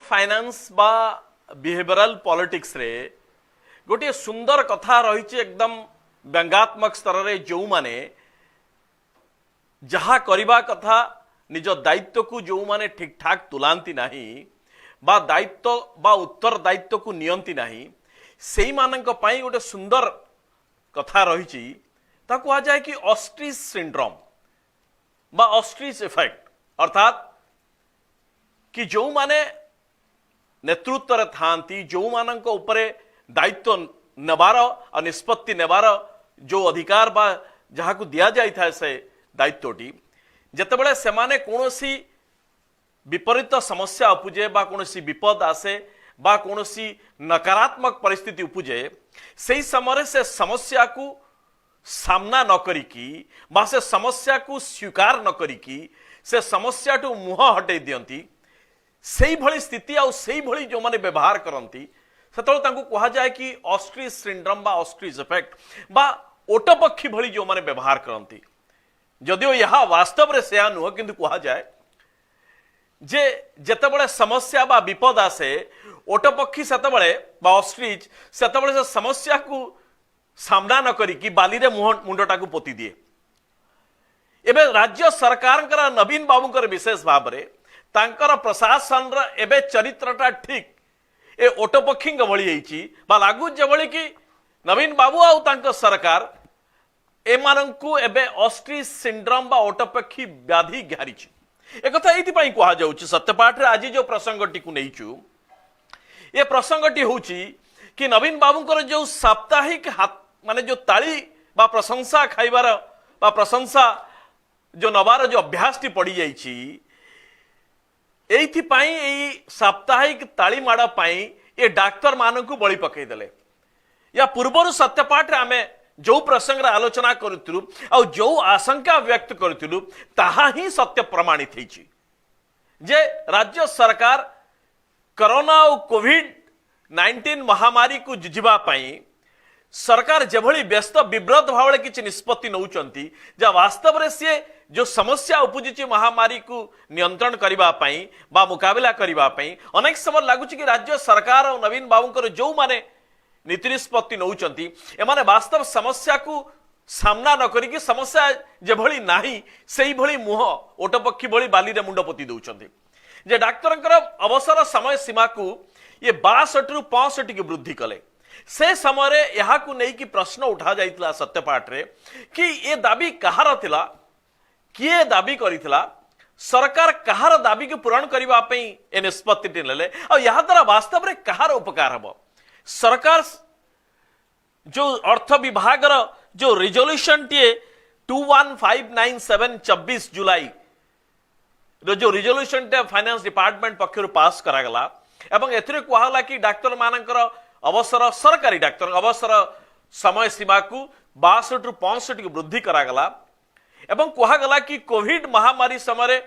Finance बा behavioural politics रे गोटे सुंदर कथा रही एकदम व्यंगात्मक स्तर रे जो माने जहा करबा कथा निज दायित्व को जो माने ठीक ठाक तुलांती नहीं बा दायित्व बा उत्तर दायित्व को नियंती नहीं सेई मानक पई गोटे सुंदर कथा रही कहा जाए कि ऑस्ट्रिच सिंड्रोम बा ऑस्ट्रिच इफेक्ट अर्थात कि जो माने नेतृत्व थांती जो मानक उपरे दायित्व नेबार और निष्पत्ति नेबार जो अधिकार बा जहाँ को दिया जाई था से दायित्वटी जेतेबेले सेमाने कोनोसी विपरीत समस्या उपजे बा कोनोसी विपद आसे बा कोनोसी नकारात्मक परिस्थिति उपजे से समय से समस्या को सामना न करिकी बा से समस्या को स्वीकार न करिकी से समस्या टू मुह हटे दियंती सेई भली स्थिति आ सेई भली जो माने व्यवहार करंती सेतलो तांको कहा जाए कि ऑस्ट्रिच सिंड्रोम बा ऑस्ट्रिच इफेक्ट बा ओटपक्षी भली जो माने व्यवहार करंती जदिओ यह वास्तव रे से नुह किंतु कहा जाए जे जेतेबेले समस्या बा विपद आसे ओटपक्षी सेतेबेले बा ऑस्ट्रिच सेतेबेले से समस्या को सामना न करिकी बाली रे मुंडटा को पोती दिए एबे राज्य सरकार नवीन बाबूकर विशेष भाव रे तांकर प्रशासन एबे चरित्रटा ठीक ए ओटपक्षी भली बा लागू जेभली कि नवीन बाबू आउ तांकर सरकार एमानंकु एबे ऑस्ट्रिच सिंड्रोम बा ओटपक्षी व्याधि घारिछि एक कथा एथि पई कहा जाउछि सत्यपाठ रे आज जो प्रसंगटी को नैचु ए प्रसंगटी होछि कि नवीन बाबूकर जो साप्ताहिक माने जो ताली बा प्रशंसा खाइबार बा प्रशंसा जो नबार जो अभ्यासटी पड़ी जाइछि एइथिपाई एई साप्ताहिक ताली माड़ा पाई ए डाक्तर मानकु बळी पकई देले या पूर्वरु सत्यपाठ रे आमे जो प्रसंग रे आलोचना करथुलु आ जो आशंका व्यक्त करथुलु ताहा ही सत्य प्रमाणित हेछि जे राज्य सरकार कोरोना और कोविड-19 महामारी को जुझिबा पाई सरकार जेभली व्यस्त विब्रत भाव किसी निष्पत्ति नौचंती जा वास्तव रे से जो समस्या उपजिची महामारी को नियंत्रण करिबा पाई बा मुकाबला करिबा पाई अनेक समय लागुच कि राज्य सरकार और नवीन बाबूकर जो माने नीति निष्पत्ति नौचंती एमाने वास्तव समस्या को सामना न करिकी समस्या जेभली नाही सेही भली मुह ओटपक्षी भली बाली रे मुंड पोती दउचंती जे डाक्तरंकर अवसर समय सीमा को ये 62 रु 65 की वृद्धि कले से समय रे यहा को नै कि प्रश्न उठा जाइतला सत्यपाठ रे कि ये दाबी कहार थिला किए दाबी करितला सरकार कहार दाबी को पूरण करबा पई ए निष्पत्ति लेले और यहा द्वारा वास्तव रे कहार उपकार हबो सरकार जो अर्थ विभाग जो रिजोल्यूशन टीए 21597 24 जुलाई जो रिजोल्यूशन टे फाइनेंस डिपार्टमेंट पक्षर पास करागला एवं एथिरे कहला कि डाक्तर मानकर अवसर सरकारी डाक्तर अवसर समय सीमा को 62 रु 65 की वृद्धि करागला एवं कहगला कि कोविड महामारी समय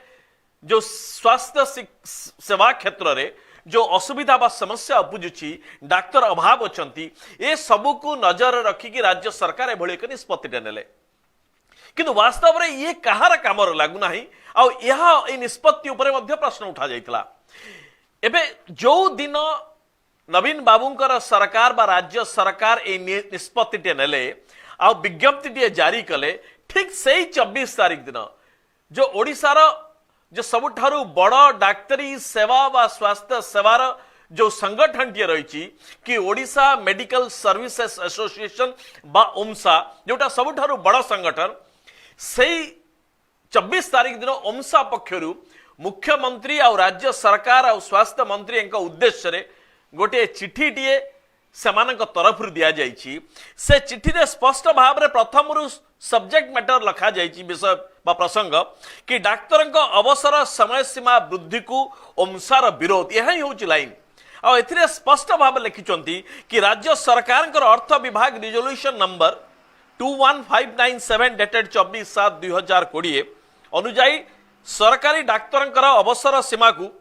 जो स्वास्थ्य सेवा क्षेत्र रे जो असुविधा बा समस्या उपजुची डाक्तर अभाव अछंती ए सबु को नजर रखिकी राज्य सरकार एभली एक निष्पत्ति नेले किंतु वास्तव रे ये कहार काम लागू नाही आ यह ए निष्पत्ति उपरे मध्ये प्रश्न उठा जाइतला एबे जो दिन नवीन बाबूंकर सरकार बा राज्य सरकार ए निष्पत्ति नेले आ विज्ञप्ति जारी कले ठीक से 24 तारीख दिन जो ओडिसार जो सबुठारु बड़ डाक्तरी सेवा बा स्वास्थ्य सेवार जो संगठन टी रही कि ओडिशा मेडिकल सर्विसेज एसोसिएशन बा ओमसा जोटा सबुठारु बड़ संगठन से 24 तारीख दिन ओमसा पक्षरु मुख्यमंत्री और राज्य सरकार और स्वास्थ्य मंत्री उद्देश्य रे गोटे चिठी टीए सेमानक तरफ दिया जाइछि से चिठी रे स्पष्ट भाव रे प्रथम रु सब्जेक्ट मैटर लखा जाइछि विषय बा प्रसंग कि डाक्तर अवसर समय सीमा वृद्धि को ओमसार विरोध यह ही होछि लाइन आ एथिरे स्पष्ट भाव लिखिचंती कि राज्य सरकार अर्थ विभाग रिजोल्यूशन नंबर 21597 डेटेड 24/7/2020 अनुजाई सरकारी डाक्तर अवसर सीमा को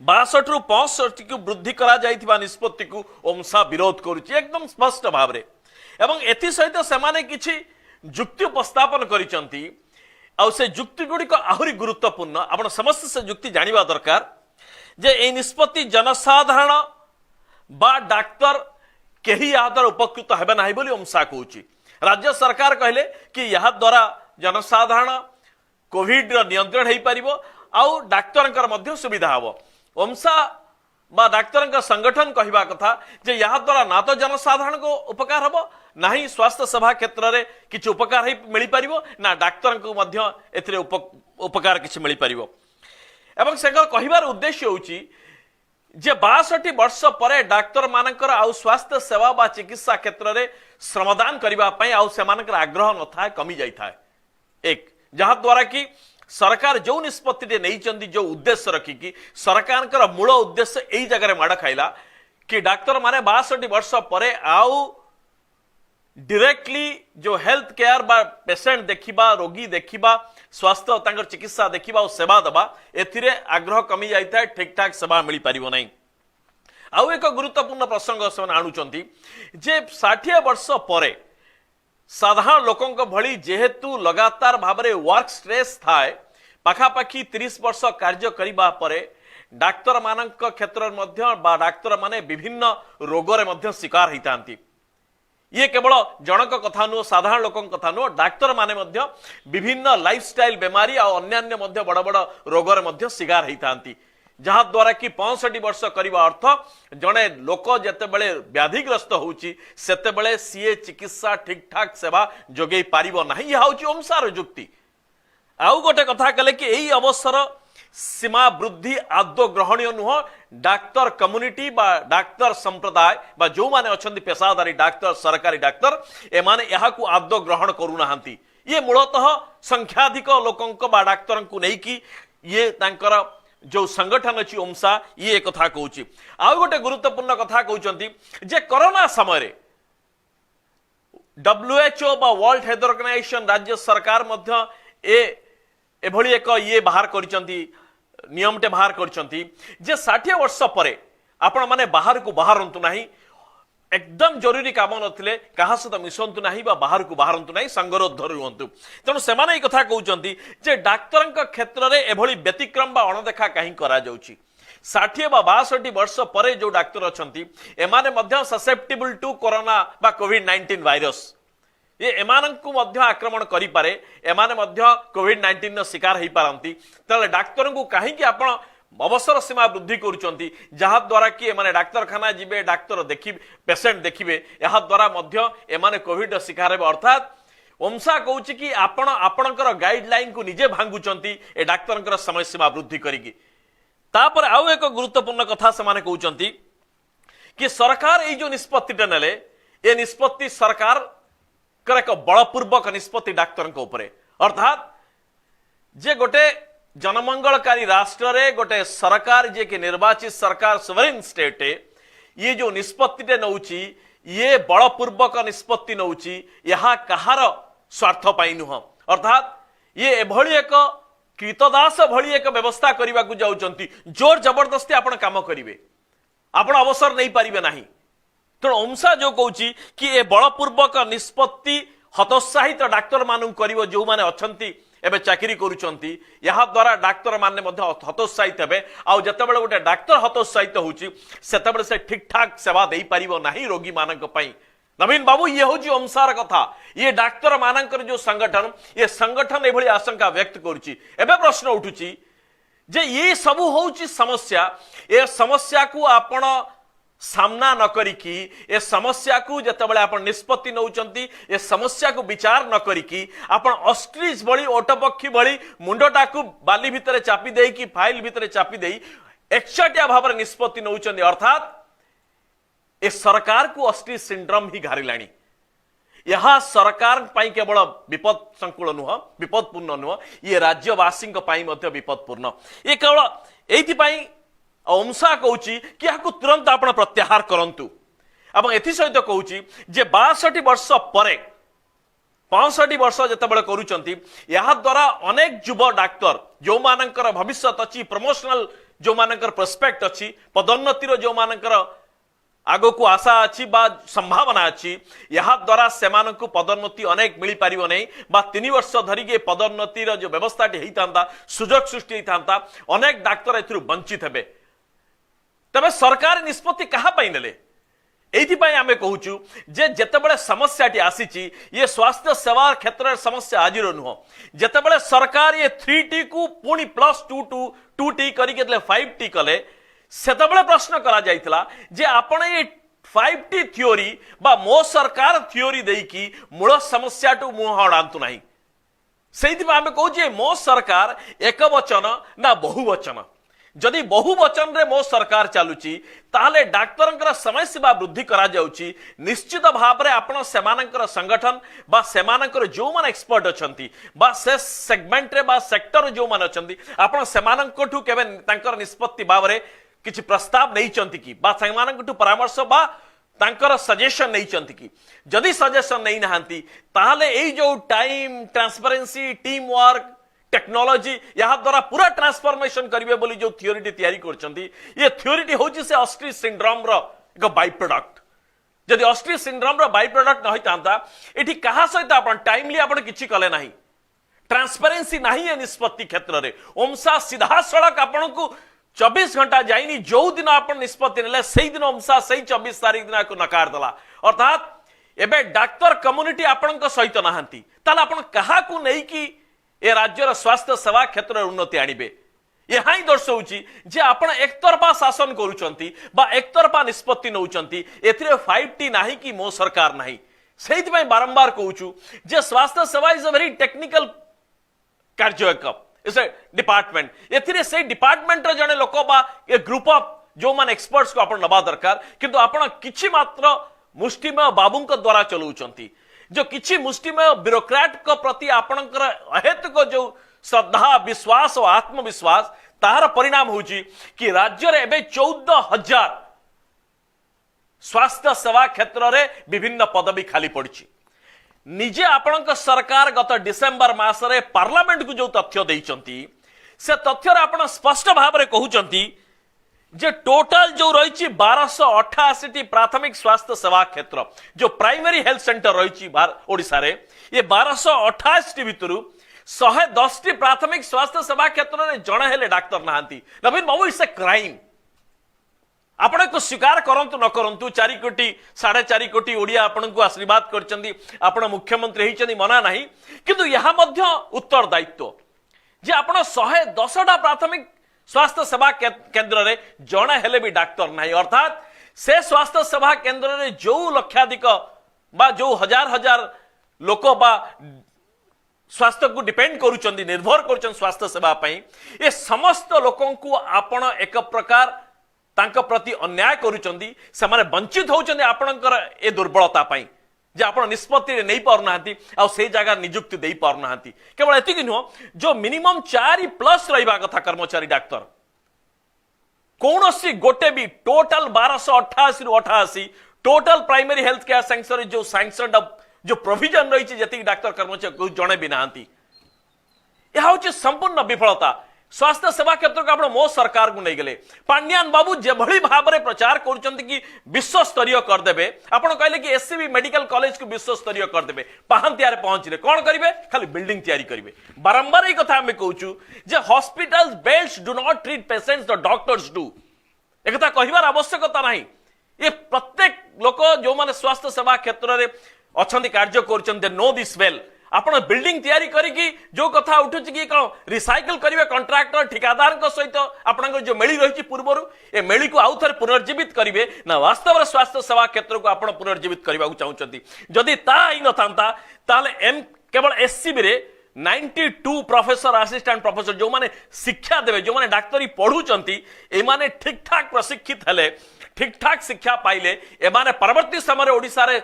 62 रु 65 की वृद्धि करा जाइथिबा निष्पत्ति को ओमसा विरोध करुछि एकदम स्पष्ट भाव रे एवं एथि सहित सेमाने किछि जुक्ति उपस्थापन करिसंती आ से जुक्ति गुडी को आहुरी गुरुत्वपूर्ण आपण समस्त से जुक्ति जानिबा दरकार जे ए निष्पत्ति जनसाधारण बा डाक्तर केही या द्वारा उपकृत हेबे नाही बोली ओमसा कहूची। राज्य सरकार कहले कि यह द्वारा जनसाधारण कोविड नियंत्रण हो पारिबो आउ डाक्तरंकर मध्य सुविधा हबो। ओमसा बा डाक्तरंकर संगठन कहवा कथा जे यह द्वारा ना तो जनसाधारण को उपकार हबो ना ही स्वास्थ्य सेवा क्षेत्र में किसी उपकार मिल पारिबो ना डाक्तर को मध्य एथिरे उपकार किसी मिल पारिबो। एवं से कहबार उद्देश्य होची जे 62 वर्ष पर डाक्तर मानकर आउ स्वास्थ्य सेवा बा चिकित्सा क्षेत्र में श्रमदान करबा पई आउ सेमानकर आग्रह न था कमी जाई था। एक जहा द्वारा कि सरकार जो निष्पत्ति नहीं जो उद्देश्य रखिकी सरकार मूल उद्देश्य यही जगह माड़ खाइला कि डाक्तर माने 62 वर्ष पर आउ डायरेक्टली जो हेल्थ केयर बा पेशेंट देखिबा रोगी देखिबा स्वास्थ्य तांकर चिकित्सा देखिबा और सेवा दबा एथिरे आग्रह कमी जाइता है ठीक ठाक सेवा मिल पारिबो नहीं। आउ एक गुरुत्वपूर्ण प्रसंग से आणुचंती जे 60 वर्ष पर साधारण लोकों भली जेहेतु लगातार भावरे वर्क स्ट्रेस थाए पाखापाखि 30 वर्ष कार्य करिबा परे डाक्तर मानक क्षेत्र मध्य बा डाक्तर माने विभिन्न रोगरे मध्य शिकार होइतांती। ये केवल जनक कथा नुह साधारण लोक कथा नुह डाक्तर माने मध्य विभिन्न लाइफस्टाइल बेमारी और अन्यान्य मध्य बड़ बड़ रोगरे मध्य शिकार होइतांती जहा द्वारा कि 65 वर्ष करबा अर्थ जड़े लोक जितेबले व्याधिग्रस्त होउची सेतेबले सीए चिकित्सा ठीक ठाक सेवा जोगई पारिबो नाही। यह होउची ओमसार जुक्ति। आउ गोटे कथा कले कि एही अवसर सीमा वृद्धि आदौ ग्रहणीय नुह डाक्तर कम्युनिटी बा डाक्तर संप्रदाय बा जो माने अछंती पेशादारी डाक्तर सरकारी डाक्तर एमाने यहाकू आदौ ग्रहण करूनाहांती। ये मूलतः संख्याधिक लोकंक बा डाक्तर को नहीं कि ये तांकर जो संगठन अच्छी ओमसा ये कथा कहूची। आउ गोटे गुरुत्वपूर्ण कथा कहउचंती जे कोरोना समय WHO बा वर्ल्ड हेल्थ ऑर्गेनाइजेशन राज्य सरकार मध्य एभली एक ये बाहर करिसंती नियमटे बाहर करिसंती जे 60 वर्ष परे आपण माने बाहर को बाहरंतु नाही एकदम जरूरी काम नथिले कहा सहित मिशंतु नाही बा बाहर को बाहरंतु नाही संगरोध धरुवंतु। तेणु सेमाने कथा कहउचंती जे डाक्तरंक क्षेत्र रे एभली व्यतिक्रम बा अणदेखा काहे करा जाउची। 60 बा 62 वर्ष परे जो डाक्तर अछंती एमाने मध्य ससेप्टेबल टू कोरोना बा कोविड-19 वायरस ये एमानंकु मध्य आक्रमण करि पारे एमाने मध्य कोविड-19 न शिकार होई पारंती। तले डाक्तर को काहे कि आपण अवसर सीमा वृद्धि करुचंती जहा द्वारा कि एमाने डाक्तरखाना जिबे डाक्तर देखि पेशेंट देखिबे यहा द्वारा मध्य एमाने कोविड शिकार हेबे। अर्थात ओमसा कहूची कि आपण आपणकर गाइडलाइन को निजे भांगुचंती ए डाक्तरंकर समय सीमा वृद्धि करिकी। तापर आउ एक गुरुत्वपूर्ण कथा से कहउचंती कि सरकार ए जो निष्पत्तिटा नेले ए निष्पत्ति सरकार कर एक बलपूर्वक निष्पत्ति डाक्तर उपरे। अर्थात जे गोटे जनमंगलकारी राष्ट्र रे गोटे सरकार जे कि निर्वाचित सरकार सोवरेन स्टेट ये जो निष्पत्ति नौची ये बलपूर्वक निष्पत्ति नौची यहाँ कहार स्वार्थ पाई नुह। अर्थात ये एभली एक कृतदास भली एक व्यवस्था करने को जाउचंती जोर जबरदस्ती आपण काम करिवे आपण अवसर नहीं पारिबे नाही। तेणु ओमसा जो कहूची कि ए बलपूर्वक निष्पत्ति हतोत्साहित डाक्तर मानू करिवो जो माने अछंती एबे चाकरी करूचंती यहाँ द्वारा डाक्तर माने मध्य हतोत्साहित हेबे। आउ जतेबेले गोटे डाक्तर हतोत्साहित होउची सेतेबेले से ठीक ठाक सेवा देई पारिबो नाही रोगी मानक पई। नवीन बाबू ये हूँ ओमसार कथा ये डाक्तर मानकर जो संगठन ये संगठन एभली आशंका व्यक्त करुची। एबे प्रश्न उठुची जे ये सबू होउची समस्या ए समस्या को आपण सामना न करिकी ए समस्या को जतेबेले आपण निष्पत्ति नौचंती ए समस्या को विचार न करिकी आपण ऑस्ट्रिच भली ओटपक्षी भली मुंडटा को बाली भितरे चापी देई कि फाइल भितरे चापी देई एकचाटिया भाव निष्पत्ति नौचंती। अर्थात ए सरकार को ऑस्ट्रिच सिंड्रोम ही घारिलाणी। यह सरकार पाई केवल विपद संकुल नुह विपदपूर्ण नुह ये राज्यवासी विपदपूर्ण। ये केवल एथि ओमसा कहूची कि यह तुरंत आपण प्रत्याहार करंतु। एवं एथि सहित कहूची जे 62 वर्ष परे 65 वर्ष जितेबाला करूचंती यह द्वारा अनेक युवा डाक्तर जो मानकर भविष्य अच्छी प्रमोशनल जो मानकर प्रोस्पेक्ट अच्छी पदोन्नतिर जो मानकर आगो को आशा अच्छी बा संभावना अच्छी यह द्वारा सेमानकु पदोन्नति अनेक मिल पारिबो नहीं बा 3 वर्ष धरिके पदोन्नतिर जो व्यवस्था होता सुजोग सृष्टि होता अनेक डाक्तर एथुरु वंचित हेबे। तबे सरकार निष्पत्ति कहा पाई नेले एइथिपाई आमे कहूचु जे जेतेबेले समस्याटी आसीची ये स्वास्थ्य सेवा क्षेत्र समस्या आजिर नुह जेतेबेले सरकार ये 3T को पुणी +2T करिके 5T कले सेतेबेले प्रश्न करा जाइतला जे आपण ये 5T थ्योरी बा मो सरकार थ्योरी देकी मूल समस्या टू मुह अड़ांतु नाही सेइथिपाई आमे कहूचे मो सरकार एक वचन ना बहुवचन जदि बहुवचन रे मो सरकार चलुची ताहले डाक्तरंकर समय सेवा वृद्धि करा जाउची निश्चित भाव रे आपण सेमानंकर संगठन बा सेमानंकर जो मान एक्सपर्ट अछंती बा से सेगमेंट रे बा सेक्टर जो मान अछंती आपण सेमानंकठु केबे तांकर निष्पत्ति भाव रे किछि प्रस्ताव नै चंती की बा सेमानंकठु परामर्श बा तांकर सजेशन नै चंती की जदि सजेशन नै नहांती ताहले एई जो time transparency team work technology यहाँ द्वारा पूरा ट्रांसफॉर्मेशन करिवे बोली जो थ्योरीटी तैयारी करछंती ये थ्योरीटी होची से ऑस्ट्री सिंड्रोम रो एक बाय प्रोडक्ट जदि ऑस्ट्री सिंड्रोम रो बाय प्रोडक्ट न होइतांता एठी कहा सहित आपण टाइमली आपण किछि कले नाही ट्रांसपेरेंसी नाही है निष्पत्ति क्षेत्र रे ओमसा सीधा सड़क आपण को 24 घंटा जाइनी जो दिन आपण निष्पत्ति नेले सेही दिन ओमसा सेही 24 तारीख दिन को नकार दला अर्थात एबे डॉक्टर कम्युनिटी आपण को सहित नहांती ताले आपण कहा को नहीं कि ए राज्यर स्वास्थ्य सेवा क्षेत्र उन्नति आनिबे यहाँ ही दर्शाऊची जे आपण एकतरफा शासन करूचंती बा एकतरफा निष्पत्ति नउचंती एथिरे 5T नाही कि मो सरकार नाही सेहित में बारंबार कहूचु जे स्वास्थ्य सेवा इज अ वेरी टेक्निकल कार्यकलाप इज ए डिपार्टमेंट एथिरे से डिपार्टमेंट रे जने लोक बा ए ग्रुप ऑफ जो मान एक्सपर्ट्स को आपण नबा दरकार किंतु आपण किछि मात्र मुष्टिमय बाबूंक द्वारा चलौचंती जो किछि मुष्टिमय ब्यूरोक्रेट को प्रति आपणकर अहेतुक जो श्रद्धा विश्वास और आत्मविश्वास तार परिणाम होची कि राज्य रे एबे 14,000 स्वास्थ्य सेवा क्षेत्र रे विभिन्न पदवी खाली पड़ची निजे आपणक सरकार गत डिसेंबर मास रे पार्लियामेंट को जो तथ्य देइचंती से तथ्य रे आपण स्पष्ट भाव रे कहउचंती जे टोटल जो रही 1288 प्राथमिक स्वास्थ्य सेवा क्षेत्र जो प्राइमरी हेल्थ सेंटर रही ओडिशा रे ये 1228 भितर 110 प्राथमिक स्वास्थ्य सेवा क्षेत्र में जड़े हेले डाक्तर नहांती Naveen Babu it's a crime आपण को स्वीकार करंतु न करंतु 4 कोटी 4.5 कोटी ओडिया आपण को आशीर्वाद करचंदी आपण मुख्यमंत्री हेचंदी मना नाही किंतु यहा मध्य उत्तरदायित्व जे आपण 110टा प्राथमिक स्वास्थ्य सेवा केंद्र रे जड़े हेले भी डाक्तर नहीं अर्थात से स्वास्थ्य सेवा केंद्र रे जो लक्षाधिक बा जो हजार हजार लोक बा स्वास्थ्य को डिपेंड करूचंदी निर्भर करूचन स्वास्थ्य सेवा पई ए समस्त लोकों को आपण एक प्रकार तांक प्रति अन्याय करूचंदी से माने वंचित होचंदी आपणकर ए दुर्बलता पई जे आपण निष्पत्ति नहीं पार नांती आ से जगह नियुक्ति दे पार नांती केवल एतिक नुह जो मिनिमम 4+ रहिबा कथा कर्मचारी डाक्तर कौनसी गोटे भी टोटल 1288 रु 88 total primary health care centre जो सैंक्शन जो प्रोविजन रही जति डाक्तर कर्मचारी जड़े भी नांती यह हूँ संपूर्ण विफलता स्वास्थ्य सेवा क्षेत्र को आप मो सरकार को नहीं गले पांड्यान बाबू जेभली भाव में प्रचार करुचंती कि विश्व स्तरीय करदेबे आपण कहले कि एससीबी मेडिकल कॉलेज को विश्व स्तरीय करदेबे पाहंतियारे पहुंचले कौन करिवे खाली बिल्डिंग तैयारी करिवे बारंबार ए कथा हमें कहूचु जे hospitals beds do not treat patients the doctors do एक कथा कहिबार आवश्यकता नहीं ये प्रत्येक लोक जो माने स्वास्थ्य सेवा क्षेत्र रे अछंती कार्य करुचंती नो दिस वेल आपण बिल्डिंग तैयारी करिकी जो कथा उठुच कि कौन रिसाइकल करिवे कॉन्ट्रैक्टर ठिकादार सहित आपण जो मेली रही पूर्व ए मेली को आउ थे पुनर्जीवित करिवे ना वास्तव में स्वास्थ्य सेवा क्षेत्र को आपण पुनर्जीवित करने को चाहते जदि ता ही न था ताले एम केवल एससीबी रे 92 प्रोफेसर असिस्टेंट प्रोफेसर जो माने शिक्षा देवे जो माने डाक्तरी पढ़ुचंती ए माने ठीक ठाक प्रशिक्षित हेले ठीक ठाक शिक्षा पाइले ए माने परवर्ती समय ओडिसा रे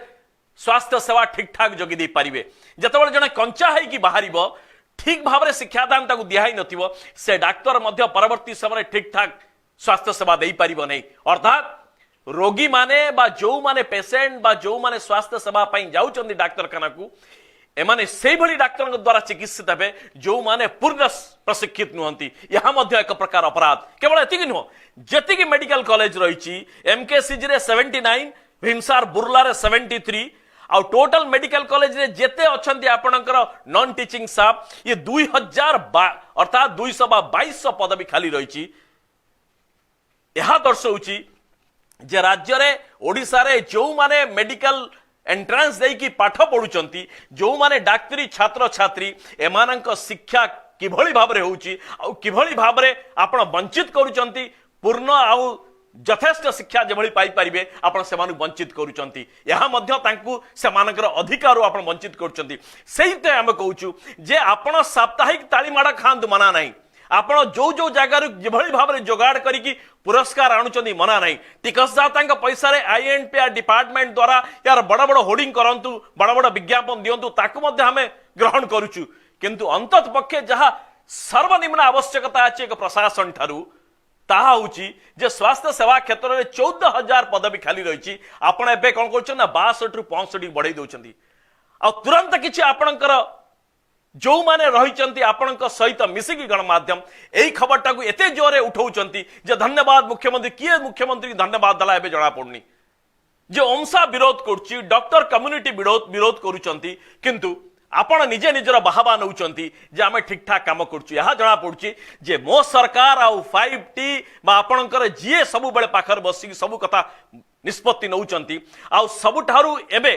स्वास्थ्य सेवा ठीक ठाक जगी दे पारिबे जतबेले जने कंचा है कि बाहरिबो ठीक भाव में शिक्षादान ताकू दिहाई नथिबो से डाक्तर मध्य परवर्ती समय ठीक ठाक स्वास्थ्य सेवा दे पारिबो नहीं अर्थात रोगी माने बा जो माने पेशेंट बा जो माने स्वास्थ्य सेवा पई जाउचंदी डाक्तरखाना को एमाने से भली डाक्तर द्वारा चिकित्सित हे जो माने पूर्ण प्रशिक्षित नुहंती यहाँ मध्य एक प्रकार अपराध केवल एतिक नुह जेतिक मेडिकल कॉलेज रही एमकेसीजी रे 79 भीमसार बुर्ला रे 73 आ टोटल मेडिकल कॉलेज रे जेते अछंती आपणकर नॉन टीचिंग स्टाफ ये 2000 अर्थात 222 पदवी खाली रही यह दर्शाऊची जे राज्य रे ओडिशा रे जो माने मेडिकल एंट्रांस देकी पाठ पढुचंती जो माने डाक्टरी छात्र छात्री एमानंक शिक्षा किभଳି भाबरे होउची आ किभଳି भाबरे आपण वंचित करूचंती पूर्ण आउ यथेष्ट शिक्षा जेभଳି पाई परिबे आपण सेमानु वंचित करूचंती यहा मध्य तांकु सेमानकर अधिकार आपण वंचित करूचंती सेहिते हम कहूचु जे आपण साप्ताहिक ताली माडा खांद मना नाही आपण जो जो जगार जेभଳି भाबरे जोगाड़ करिकी पुरस्कार आणुचंती मना नाही टिकसदाता पैसा रे आईएनपीआर डिपार्टमेंट द्वारा यार बड़ बड़ होर्डिंग करंतु बड़ बड़ विज्ञापन दियंतु ताकु मध्य हमें ग्रहण करूचु किंतु अंतत पक्षे जहा सर्वनिम्न आवश्यकता अछि एक प्रशासन ठारू ताहा होची जे स्वास्थ्य सेवा क्षेत्र में 14,000 पदवी खाली रही आपण एबे कोन करछन ना 62 रु 65 बढ़ाई दउचंती आ तुरंत किछि आपणकर जो माने रहिचंती आपणक सहित मिसिकी गणमाध्यम एई खबरटा को एते जोरे उठौचंती जे धन्यवाद मुख्यमंत्री किए मुख्यमंत्री धन्यवाद दला एबे जणा पड़नी जे ओमसा विरोध करछि डॉक्टर कम्युनिटी विरोध करूचंती किंतु आपण निजे निजर बाहाबा नौचंती जे आमे ठीक ठाक काम करछु यहा जणा पड़छि जे मो सरकार आ 5T बा आपणकर जीए सबु बेले पाखर बसी सबु कथा निष्पत्ति नौचंती आ सबु ठारू एबे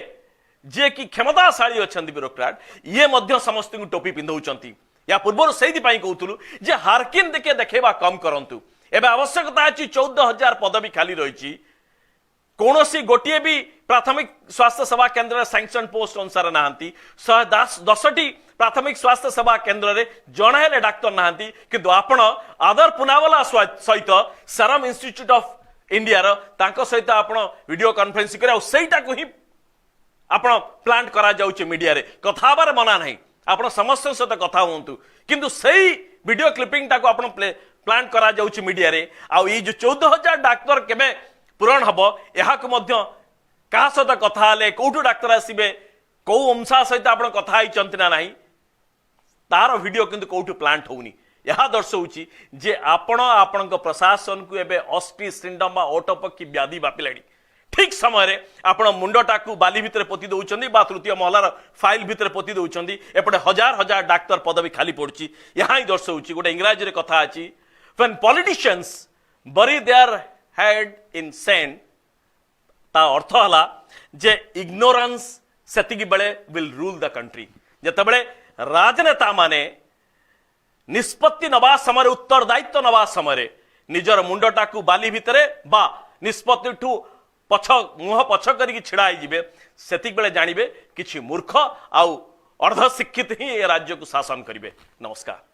जे कि क्षमताशाली अछंती ब्यूरोक्राट ये मध्य समस्त को टोपी पिंधौचंती या पूर्व से कहूलु जे हारकिन देखे देखेबा कम करंतु एबे आवश्यकता अछि 14,000 पदवी खाली रही कौनसी गोटे भी प्राथमिक स्वास्थ्य सेवा केन्द्र सैंक्शन पोस्ट अनुसार नहांती 110टी प्राथमिक स्वास्थ्य सेवा केन्द्र रे जणे डाक्तर नहांती किंतु आपण आदर पुनावाला सहित सेरम इंस्टीट्यूट ऑफ इंडिया रो तांको सहित आपण वीडियो कॉन्फ्रेंस करे सेटा को ही आपण प्लांट करा जाउचे मीडिया रे कथा बारे मना नहीं आपण समस्त सहित कथा होंतु किंतु सही वीडियो क्लिपिंग टाको आपण प्लांट करा जाउचे मीडिया रे आ ई जो 14,000 डाक्तर केबे पूरण हबो एहा को मध्य का सहित कथा हले कोठु डाक्तर आसीबे को अंशा सहित आपण कथा आई चंती ना नाही तार वीडियो किंतु कोठु प्लांट होउनी यह दर्शाऊची जे आपण आपणक प्रशासन को एबे ऑस्ट्री सिंडम बा ओटोपक्की व्याधि बापिलाडी ठीक समय रे आपण मुंडटा को बाली भितर पोती दउचंदी बा तृतीय महलार फाइल भितर पोती दउचंदी एपटे हजार हजार डाक्तर पदवी खाली पड़ची यहां ही दर्शाऊची गोटे इंग्रजी रे कथा अछि when politicians bury their head in sand ता अर्थ हला जे इग्नोरेंस सेतिकी बेले विल रूल द कंट्री जते बेले राजनेता माने निष्पत्ति नवा समय उत्तरदायित्व नवा समय निजर मुंडटा को बाली भितरे बा निष्पत्ति ठू पछ मुह पछ करिक छिड़ा जिबे सेतिक बेले जानिबे किछि मूर्ख आउ अर्ध शिक्षित ही राज्य को शासन करिवे। नमस्कार।